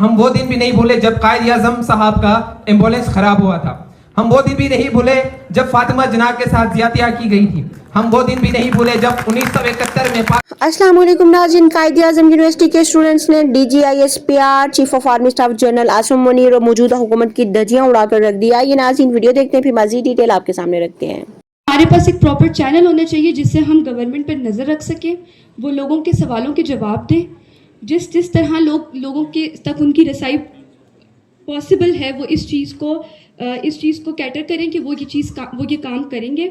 हम वो दिन भी नहीं भूले जब कायद-ए-आज़म साहब का एम्बुलेंस खराब हुआ था। हम वो दिन भी नहीं भूले जब फातिमा जना के साथ ज्यादतियां की गई थी। हम वो दिन भी नहीं भूले जब 1971 में अस्सलाम वालेकुम नाज़रीन, कायद-ए-आज़म यूनिवर्सिटी के स्टूडेंट्स ने DGISPR chief of army staff general Asim Munir और मौजूदा हुकूमत की धज्जियां उड़ाकर रख दिया। ये नाज़रीन वीडियो देखते हैं, फिर मज़ीद डिटेल आपके सामने रखते हैं। हमारे पास एक प्रॉपर चैनल होना चाहिए जिससे हम गवर्नमेंट पर नज़र रख सकें, वो लोगों के सवालों के जवाब दें, जिस तरह लोगों के तक उनकी रसाई पॉसिबल है वो इस चीज़ को कैटर करें कि वो ये काम करेंगे।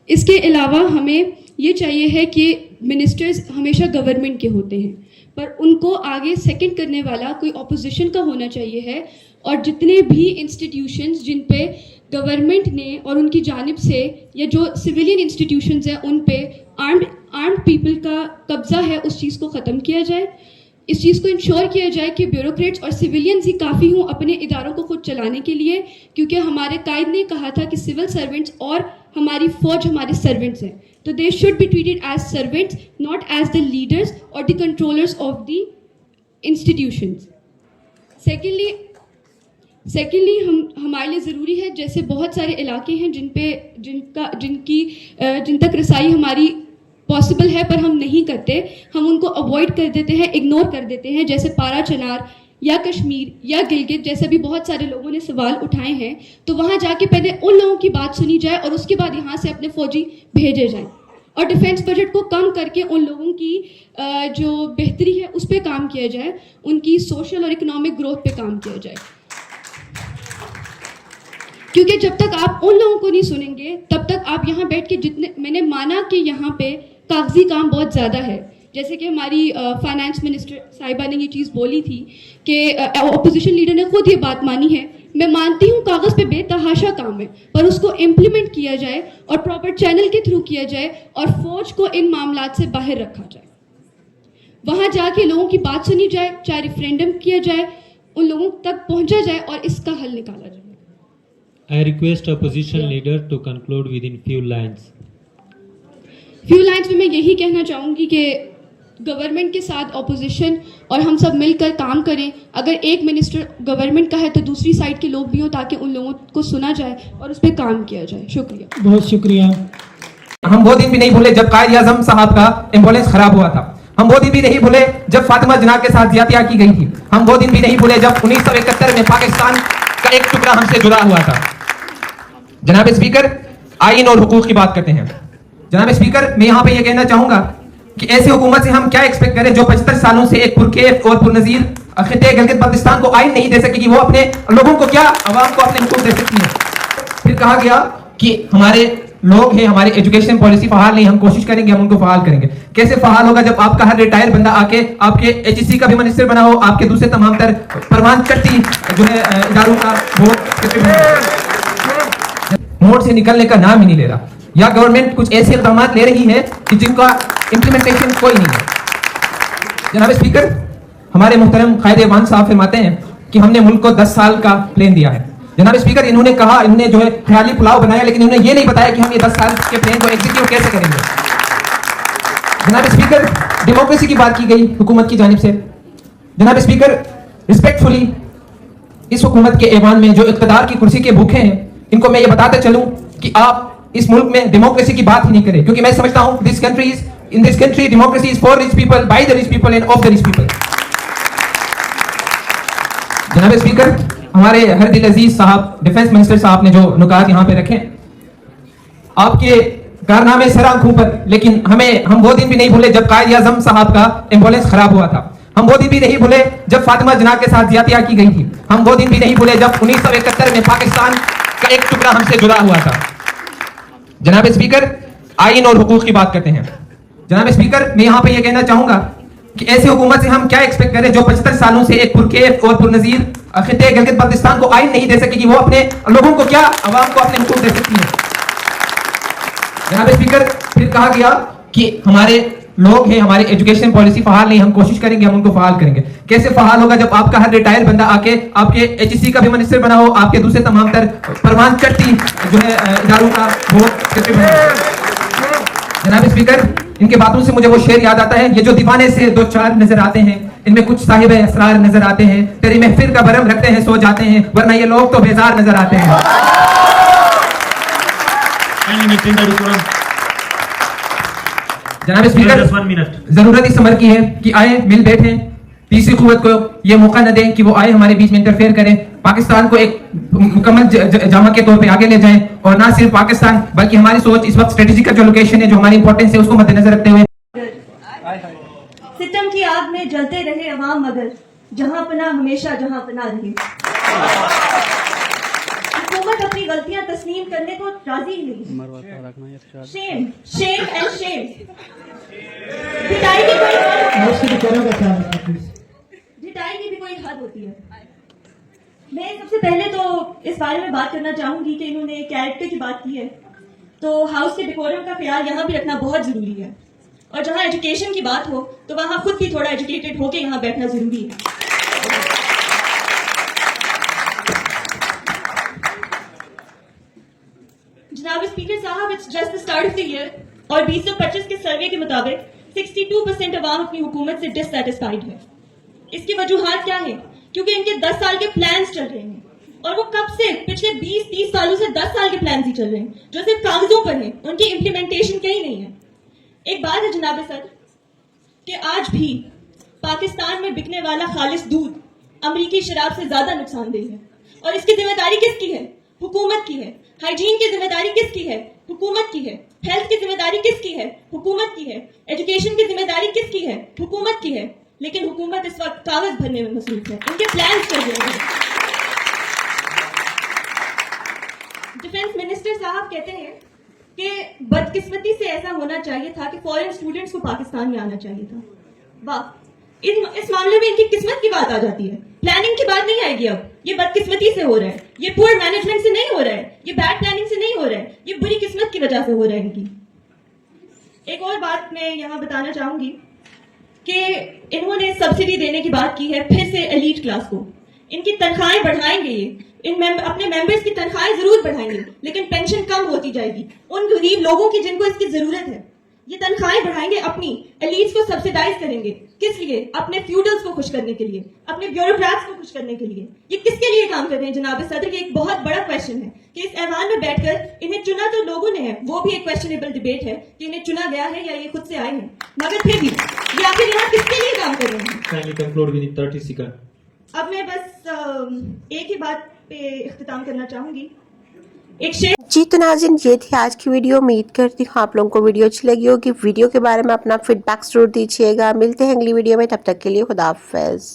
इसके अलावा हमें ये चाहिए है कि मिनिस्टर्स हमेशा गवर्नमेंट के होते हैं, पर उनको आगे सेकंड करने वाला कोई ऑपोजिशन का होना चाहिए है। और जितने भी इंस्टीट्यूशंस जिन पे गवर्नमेंट ने और उनकी जानिब से या जो सिविलियन इंस्टीट्यूशंस हैं उन पे आर्म्ड पीपल का कब्जा है, उस चीज़ को ख़त्म किया जाए। इस चीज़ को इंश्योर किया जाए कि ब्यूरोक्रेट्स और सिविलियंस ही काफ़ी हों अपने इदारों को खुद चलाने के लिए, क्योंकि हमारे कायद ने कहा था कि सिविल सर्वेंट्स और हमारी फौज हमारे सर्वेंट्स हैं, तो they should be treated as servants, not as the leaders और the controllers of the institutions. Secondly हमारे लिए ज़रूरी है, जैसे बहुत सारे इलाके हैं जिन तक रसाई हमारी पॉसिबल है पर हम नहीं करते, हम उनको अवॉइड कर देते हैं, इग्नोर कर देते हैं, जैसे पारा चनार या कश्मीर या गिलगित, जैसे भी बहुत सारे लोगों ने सवाल उठाए हैं। तो वहाँ जाके पहले उन लोगों की बात सुनी जाए और उसके बाद यहाँ से अपने फौजी भेजे जाएं, और डिफेंस बजट को कम करके उन लोगों की जो बेहतरी है उस पर काम किया जाए, उनकी सोशल और इकोनॉमिक ग्रोथ पे काम किया जाए। क्योंकि जब तक आप उन लोगों को नहीं सुनेंगे तब तक आप यहाँ बैठ के मैंने माना कि यहाँ पे कागजी काम बहुत ज़्यादा है, जैसे कि हमारी फाइनेंस मिनिस्टर साहिबा ने ये चीज़ बोली थी कि अपोजिशन लीडर ने खुद ये बात मानी है। मैं मानती हूँ कागज़ पे बेतहाशा काम है, पर उसको इम्प्लीमेंट किया जाए और प्रॉपर चैनल के थ्रू किया जाए और फौज को इन मामलात से बाहर रखा जाए। वहाँ जाके लोगों की बात सुनी जाए, चाहे रेफरेंडम किया जाए, उन लोगों तक पहुँचा जाए और इसका हल निकाला जाए। I request opposition leader to conclude within few lines. में मैं यही कहना चाहूँगी कि गवर्नमेंट के साथ ऑपोजिशन और हम सब मिलकर काम करें। अगर एक मिनिस्टर गवर्नमेंट का है तो दूसरी साइड के लोग भी हों, ताकि उन लोगों को सुना जाए और उस पर काम किया जाए। शुक्रिया, बहुत शुक्रिया। हम वो दिन भी नहीं भूले जब कायद-ए-आज़म साहब का एम्बुलेंस खराब हुआ था। हम वो दिन भी नहीं भूले जब फातिमा जना के साथ ज्यादतियां की गई थी। हम वो दिन भी नहीं भूले जब 1971 में पाकिस्तान का एक टुकड़ा हमसे जुड़ा हुआ था। जनाब स्पीकर, आइन और हुकूक की बात करते हैं। जनाब स्पीकर, मैं यहाँ पे ये कहना चाहूंगा कि ऐसी हुकूमत से हम क्या एक्सपेक्ट करें जो 75 सालों से एक पुरकैफ और पुरनज़ीर खित्ते गिलगित बल्तिस्तान को आइन नहीं दे सकेगी, वो अपने लोगों को क्या, अवाम को अपने हुकूक दे सकती है। फिर कहा गया कि हमारे लोग हैं, हमारी एजुकेशन पॉलिसी फहाल नहीं, हम कोशिश करेंगे, हम उनको फहाल करेंगे। कैसे फहाल होगा जब आपका हर रिटायर बंदा आके आपके HEC का भी मिनिस्टर बना हो, आपके दूसरे तमाम तर परवान चढ़ती जो है इदारों का वो मोड से निकलने का नाम ही नहीं ले रहा, या गवर्नमेंट कुछ ऐसे इक़दाम ले रही है कि जिनका इम्प्लीमेंटेशन कोई नहीं है। जनाब स्पीकर, हमारे मुहतरम कायद-ए-आज़म साहब फरमाते हैं कि हमने मुल्क को 10 साल का प्लान दिया है। जनाब स्पीकर, इन्होंने कहा, इन्होंने जो है ख्याली पुलाव बनाया, लेकिन इन्होंने ये नहीं बताया कि हम ये 10 साल के प्लान को एग्जीक्यूट कैसे करेंगे। जनाब स्पीकर, डेमोक्रेसी की बात की गई हुकूमत की जानिब से। जनाब स्पीकर, रिस्पेक्टफुली इस हुकूमत के ऐवान में जो इक़्तिदार की कुर्सी के भूखे हैं, इनको मैं ये बताते चलूं कि आप इस मुल्क में डेमोक्रेसी की बात ही नहीं करें, क्योंकि मैं समझता हूं in this country democracy is for rich people, by the rich people end of the rich people. जनाब स्पीकर, हमारे हर दिल अजीज साहब डिफेंस मिनिस्टर साहब ने जो नुकात यहाँ पे रखे, आपके कारनामे सर आंखों पर, लेकिन हम वो दिन भी नहीं भूले जब कायद-ए-आज़म साहब का एम्बुलेंस खराब हुआ था। हम वो दिन भी नहीं भूले जब फातिमा जना के साथ ज्यादतियां की गई थी। हम वो दिन भी नहीं भूले जब 1971 में पाकिस्तान का एक टुकड़ा हमसे जुड़ा हुआ था। जनाब स्पीकर, आइन और हुकूक की बात करते हैं। जनाब स्पीकर, मैं यहाँ पे ये कहना चाहूंगा कि ऐसी हुकूमत से हम क्या एक्सपेक्ट करें जो 75 सालों से एक पुरकैफ और पुरनज़ीर खित्ते गिलगित बल्तिस्तान को आइन नहीं दे सकेगी, वो अपने लोगों को क्या, अवाम को अपने हुकूक दे सकती है। जनाब स्पीकर, फिर कहा गया कि हमारे लोग हैं, हमारी एजुकेशन पॉलिसी फहाल नहीं, हम कोशिश करेंगे, हम उनको फहाल करेंगे। कैसे फहाल होगा जब आपका हर रिटायर बंदा आके आपके HEC का भी मिनिस्टर बना हो, आपके दूसरे तमाम तर परवान चढ़ती जो है इदारों का वो। जनाब स्पीकर, इनके बातों से मुझे वो शेर याद आता है, ये जो दीवाने से दो चार नजर आते हैं, इनमें कुछ साहिब असरार नजर आते हैं, तेरी महफिल का भरम रखते हैं, सो जाते हैं, वरना ये लोग तो बेजार नजर आते हैं। Kindly maintain the decorum. जनाब स्पीकर, Just 1 minute. जरूरत इस अमर की है कि आए मिल बैठे, तीसरी कुव्वत को ये मौका न दें कि वो आए हमारे बीच में इंटरफेयर करें, पाकिस्तान को एक मुकम्मल जामा के तौर पे आगे ले जाएं, और ना सिर्फ पाकिस्तान बल्कि हमारी सोच इस वक्त स्ट्रेटेजिकल जो लोकेशन है, जो हमारी इंपॉर्टेंस है, उसको मद्देनजर रखते हुए सितम की आग में जलते रहे अवाम, मगर जहां पना हमेशा जहां पना रहे। हुकूमत अपनी गलतियां तस्लीम करने को राजी ही नहीं। Shame, shame and shame. पिटाई की भी कोई हद होती है। मैं सबसे पहले तो इस बारे में बात करना चाहूंगी कि इन्होंने कैरेक्टर की बात की है, तो हाउस के डेकोरम का ख्याल यहाँ भी रखना बहुत जरूरी है, और जहाँ एजुकेशन की बात हो तो वहाँ खुद भी थोड़ा एजुकेटेड होके यहाँ बैठना जरूरी है। जनाब स्पीकर साहब, it's just the start of the year और 2025 के सर्वे के मुताबिक 62% अवाम अपनी हुकूमत से डिससैटिस्फाइड है। इसकी वजूहात क्या है? क्योंकि इनके 10 साल के प्लान्स चल रहे हैं, और वो कब से, पिछले 20-30 सालों से 10 साल के प्लान्स ही चल रहे हैं, जो सिर्फ कागजों पर हैं, उनकी इम्प्लीमेंटेशन कहीं नहीं है। एक बात है जनाब सर कि आज भी पाकिस्तान में बिकने वाला खालिस दूध अमरीकी शराब से ज्यादा नुकसानदेह है, और इसकी जिम्मेदारी किसकी है? हुकूमत की है। हाइजीन की जिम्मेदारी किसकी है? हुकूमत की है। हेल्थ की जिम्मेदारी किसकी है? हुकूमत की है। एजुकेशन की जिम्मेदारी किसकी है? हुकूमत की है। लेकिन हुकूमत इस वक्त कागज भरने में मसरूफ है, उनके प्लान्स चल रहे हैं। डिफेंस मिनिस्टर साहब कहते हैं कि बदकिस्मती से ऐसा होना चाहिए था कि फॉरेन स्टूडेंट्स को पाकिस्तान में आना चाहिए था। वाह, इस मामले में इनकी किस्मत की बात आ जाती है, प्लानिंग की बात नहीं आएगी। अब ये बदकिस्मती से हो रहा है, ये पुअर मैनेजमेंट से नहीं हो रहा है, ये बैड प्लानिंग से नहीं हो रहा है, ये बुरी किस्मत की वजह से हो रहा है इनकी। एक और बात मैं यहाँ बताना चाहूंगी कि इन्होंने सब्सिडी देने की बात की है फिर से एलीट क्लास को। इनकी तनख्वाहें बढ़ाएंगे, ये अपने मेंबर्स की तनख्वाहें जरूर बढ़ाएंगे, लेकिन पेंशन कम होती जाएगी उन गरीब लोगों की जिनको इसकी जरूरत है। ये तनख्वाहें बढ़ाएंगे, अपनी एलीट्स को सब्सिडाइज करेंगे। किस लिए? अपने फ्यूडल्स को खुश करने के लिए, अपने ब्यूरोक्रेट्स को खुश करने के लिए। ये किसके लिए काम कर रहे हैं जनाब सदर? ये एक बहुत बड़ा क्वेश्चन है कि इस ऐवान में बैठकर इन्हें चुना तो लोगों ने है, वो भी एक क्वेश्चनेबल डिबेट है कि इन्हें चुना गया है या ये खुद से आए हैं, मगर फिर भी ये आखिर यहाँ किसके लिए काम कर रहे हैं? Kindly conclude within 30 seconds. अब मैं बस एक ही बात पे इख्तिताम करना चाहूंगी। एक शेर। जी तो नाज़रीन, ये थी आज की वीडियो। उम्मीद करती हूँ आप लोगों को वीडियो अच्छी लगी होगी। वीडियो के बारे में अपना फीडबैक जरूर दीजिएगा। मिलते हैं अगली वीडियो में, तब तक के लिए खुदा हाफिज़।